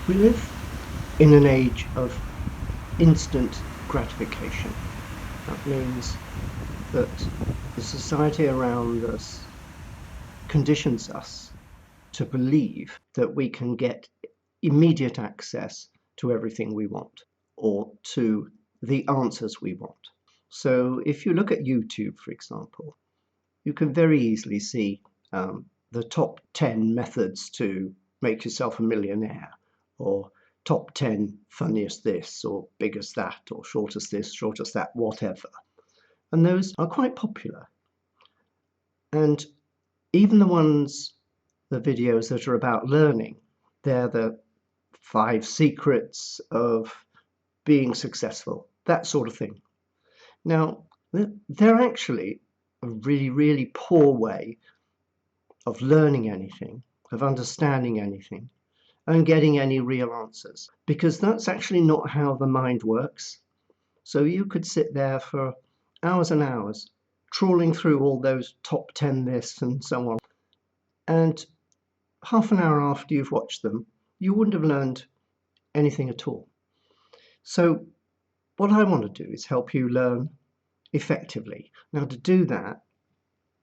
We live in an age of instant gratification. That means that the society around us conditions us to believe that we can get immediate access to everything we want or to the answers we want. So if you look at YouTube, for example, you can very easily see the top 10 methods to make yourself a millionaire, or top 10 funniest this, or biggest that, or shortest this, shortest that, whatever. And those are quite popular. And even the videos that are about learning, they're the 5 secrets of being successful, that sort of thing. Now, they're actually a really, really poor way of learning anything, of understanding anything, and getting any real answers, because that's actually not how the mind works. So you could sit there for hours and hours trawling through all those top 10 this and so on, and half an hour after you've watched them, you wouldn't have learned anything at all. So what I want to do is help you learn effectively. Now, to do that,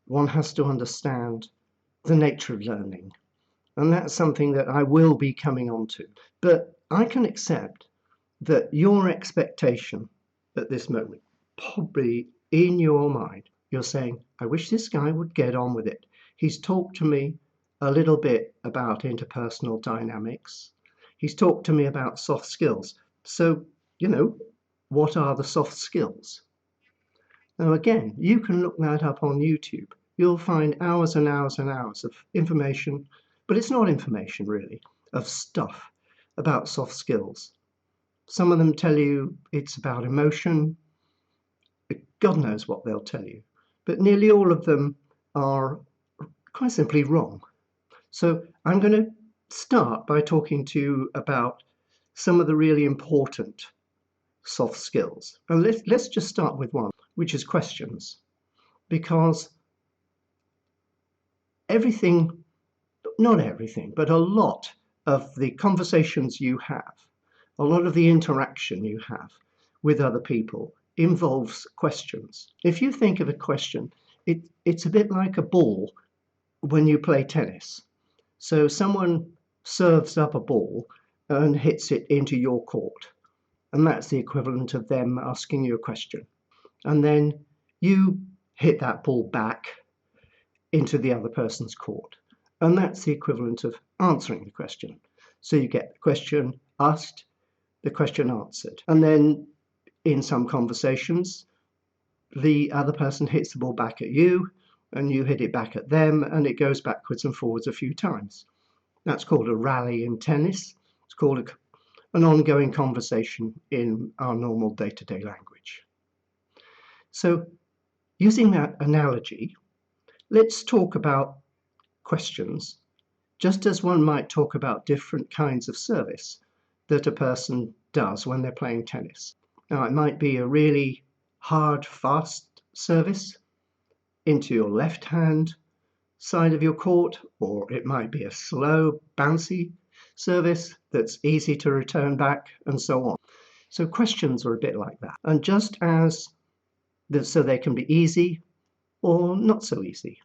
one has to understand the nature of learning. And that's something that I will be coming on to. But I can accept that your expectation at this moment, probably in your mind, you're saying, I wish this guy would get on with it. He's talked to me a little bit about interpersonal dynamics. He's talked to me about soft skills. So, what are the soft skills? Now, again, you can look that up on YouTube. You'll find hours and hours and hours of information, but it's not information really, of stuff about soft skills. Some of them tell you it's about emotion. God knows what they'll tell you. But nearly all of them are quite simply wrong. So I'm going to start by talking to you about some of the really important soft skills. And let's just start with one, which is questions. Because everything, not everything, but a lot of the conversations you have, a lot of the interaction you have with other people involves questions. If you think of a question, it's a bit like a ball when you play tennis. So someone serves up a ball and hits it into your court, and that's the equivalent of them asking you a question. And then you hit that ball back into the other person's court, and that's the equivalent of answering the question. So you get the question asked, the question answered, and then in some conversations the other person hits the ball back at you and you hit it back at them, and it goes backwards and forwards a few times. That's called a rally in tennis. It's called an ongoing conversation in our normal day-to-day language. So using that analogy, let's talk about questions, just as one might talk about different kinds of service that a person does when they're playing tennis. Now, it might be a really hard, fast service into your left hand side of your court, or it might be a slow, bouncy service that's easy to return back, and so on. So questions are a bit like that. And just as so they can be easy or not so easy.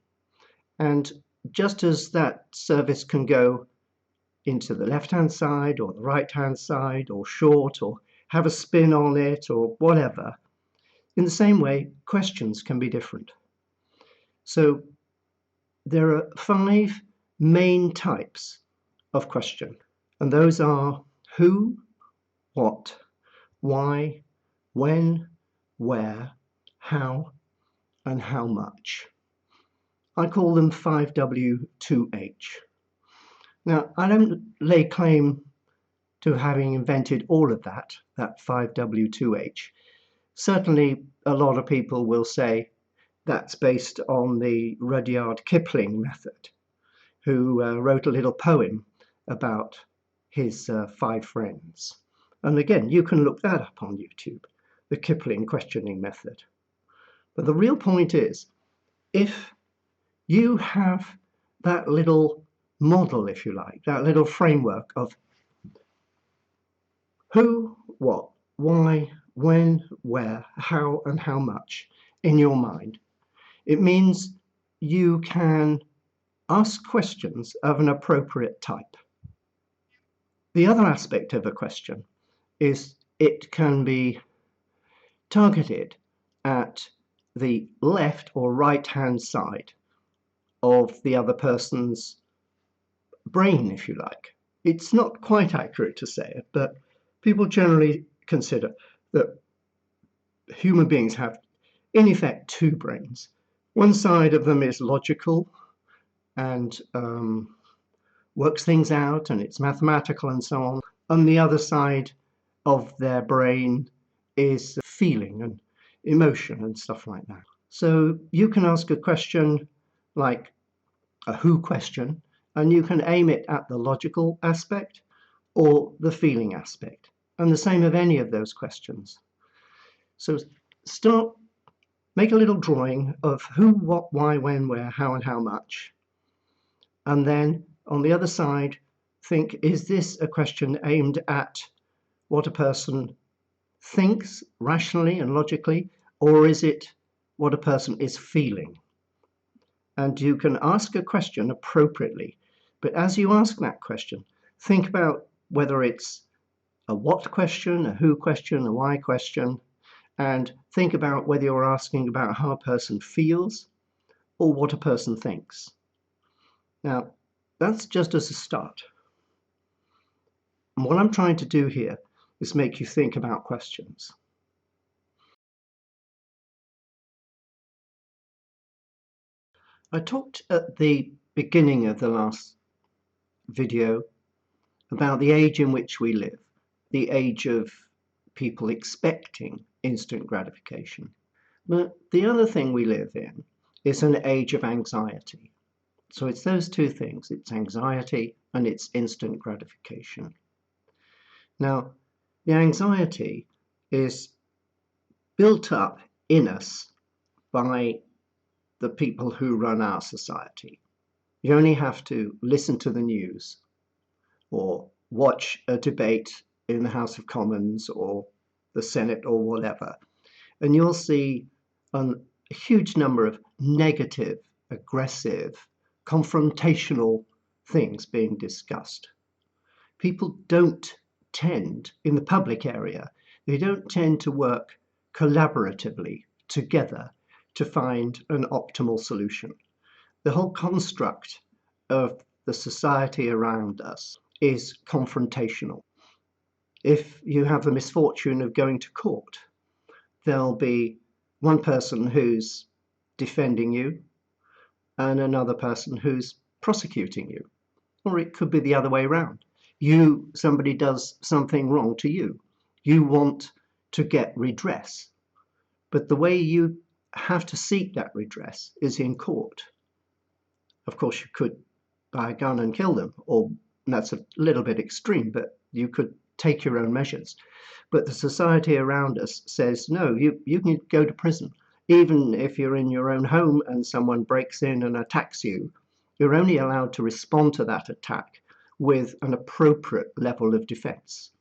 And just as that service can go into the left-hand side or the right-hand side, or short, or have a spin on it, or whatever, in the same way, questions can be different. So there are 5 main types of question, and those are who, what, why, when, where, how, and how much. I call them 5W2H. Now, I don't lay claim to having invented all of that 5W2H. Certainly, a lot of people will say that's based on the Rudyard Kipling method, who wrote a little poem about his 5 friends. And again, you can look that up on YouTube, the Kipling questioning method. But the real point is, if you have that little model, if you like, that little framework of Who, what, why, when, where, how, and how much in your mind. It means you can ask questions of an appropriate type. The other aspect of a question is it can be targeted at the left or right hand side of the other person's brain, if you like. It's not quite accurate to say it, but people generally consider that human beings have, in effect, two brains. One side of them is logical and works things out, and it's mathematical and so on. And the other side of their brain is feeling and emotion and stuff like that. So you can ask a question like a who question, and you can aim it at the logical aspect or the feeling aspect, and the same of any of those questions. So make a little drawing of who, what, why, when, where, how, and how much. And then on the other side, think, is this a question aimed at what a person thinks rationally and logically, or is it what a person is feeling? And you can ask a question appropriately. But as you ask that question, think about whether it's a what question, a who question, a why question, and think about whether you're asking about how a person feels or what a person thinks. Now, that's just as a start. And what I'm trying to do here is make you think about questions. I talked at the beginning of the last video about the age in which we live, the age of people expecting instant gratification. But the other thing we live in is an age of anxiety. So it's those two things, it's anxiety and it's instant gratification. Now, the anxiety is built up in us by the people who run our society. You only have to listen to the news or watch a debate in the House of Commons or the Senate or whatever, and you'll see a huge number of negative, aggressive, confrontational things being discussed. People don't tend, in the public area, they don't tend to work collaboratively together to find an optimal solution. The whole construct of the society around us is confrontational. If you have the misfortune of going to court, there'll be one person who's defending you and another person who's prosecuting you. Or it could be the other way around. Somebody does something wrong to you. You want to get redress. But the way you have to seek that redress is in court. Of course, you could buy a gun and kill them, or that's a little bit extreme, but you could take your own measures. But the society around us says, no, you can go to prison. Even if you're in your own home and someone breaks in and attacks you, you're only allowed to respond to that attack with an appropriate level of defense.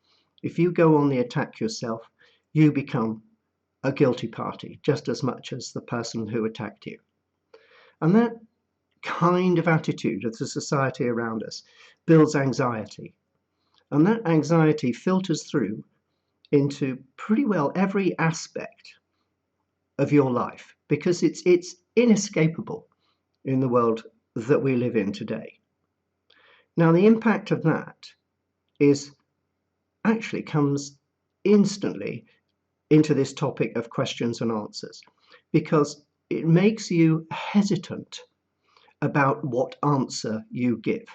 If you go on the attack yourself, you become a guilty party just as much as the person who attacked you. And that kind of attitude of the society around us builds anxiety. And that anxiety filters through into pretty well every aspect of your life because it's inescapable in the world that we live in today. Now, the impact of that actually comes instantly into this topic of questions and answers because it makes you hesitant about what answer you give.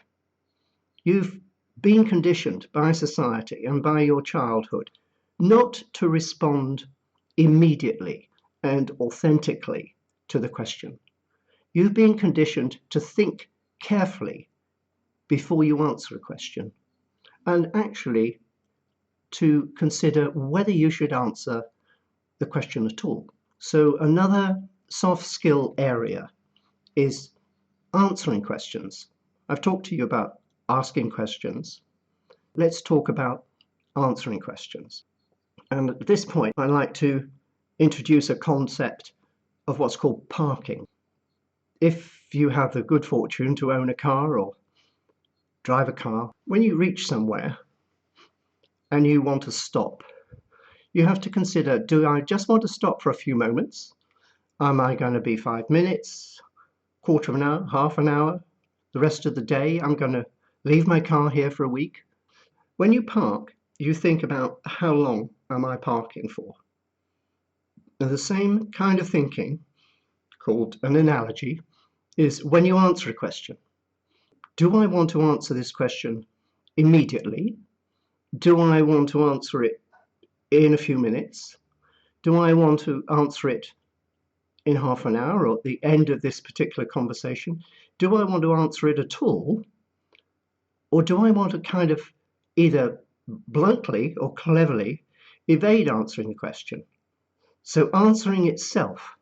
You've been conditioned by society and by your childhood not to respond immediately and authentically to the question. You've been conditioned to think carefully before you answer a question and actually to consider whether you should answer the question at all. So another soft skill area is answering questions. I've talked to you about asking questions. Let's talk about answering questions. And at this point, I like to introduce a concept of what's called parking. If you have the good fortune to own a car or drive a car, when you reach somewhere and you want to stop, you have to consider, do I just want to stop for a few moments? Am I going to be 5 minutes, quarter of an hour, half an hour, the rest of the day? I'm going to leave my car here for a week. When you park, you think about how long am I parking for? And the same kind of thinking, called an analogy, is when you answer a question. Do I want to answer this question immediately? Do I want to answer it in a few minutes? Do I want to answer it in half an hour or at the end of this particular conversation? Do I want to answer it at all? Or do I want to kind of either bluntly or cleverly evade answering the question? So answering itself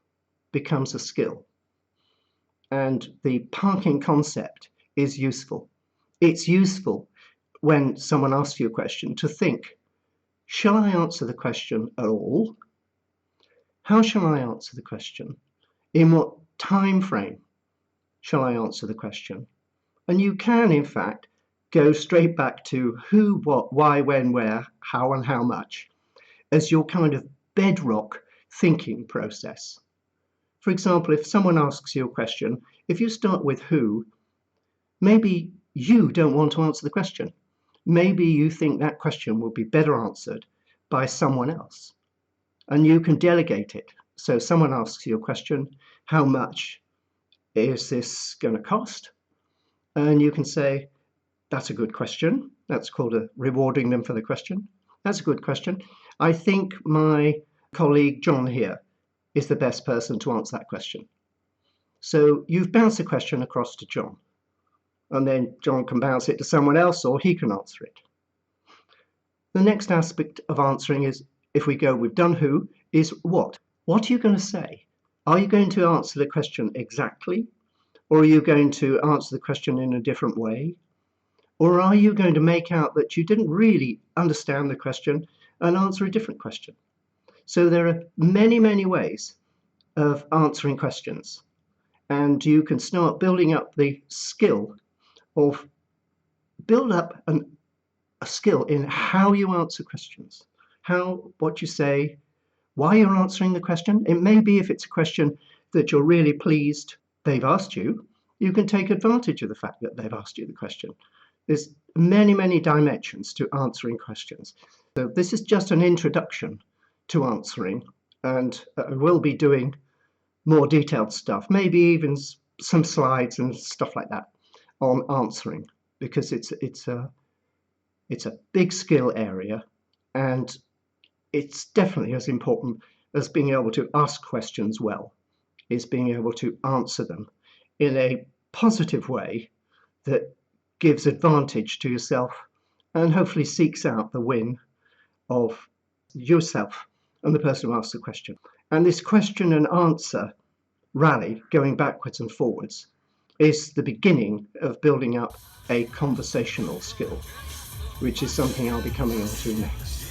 becomes a skill. And the parking concept is useful. It's useful when someone asks you a question to think, shall I answer the question at all? How shall I answer the question? In what time frame shall I answer the question? And you can, in fact, go straight back to who, what, why, when, where, how, and how much as your kind of bedrock thinking process. For example, if someone asks you a question, if you start with who, maybe you don't want to answer the question. Maybe you think that question will be better answered by someone else, and you can delegate it. So someone asks you a question, how much is this going to cost? And you can say, that's a good question. That's called rewarding them for the question. That's a good question. I think my colleague John here is the best person to answer that question. So you've bounced the question across to John, and then John can bounce it to someone else, or he can answer it. The next aspect of answering is, if we go, we've done who, is what. What are you going to say? Are you going to answer the question exactly? Or are you going to answer the question in a different way? Or are you going to make out that you didn't really understand the question and answer a different question? So there are many, many ways of answering questions. And you can start building up the skill of, build up a skill in how you answer questions, what you say, why you're answering the question. It may be if it's a question that you're really pleased they've asked you, you can take advantage of the fact that they've asked you the question. There's many, many dimensions to answering questions. So this is just an introduction to answering, and we'll be doing more detailed stuff, maybe even some slides and stuff like that on answering, because it's a big skill area, and it's definitely as important as being able to ask questions well, is being able to answer them in a positive way that gives advantage to yourself and hopefully seeks out the win of yourself and the person who asks the question. And this question and answer rally, going backwards and forwards, is the beginning of building up a conversational skill, which is something I'll be coming on to next.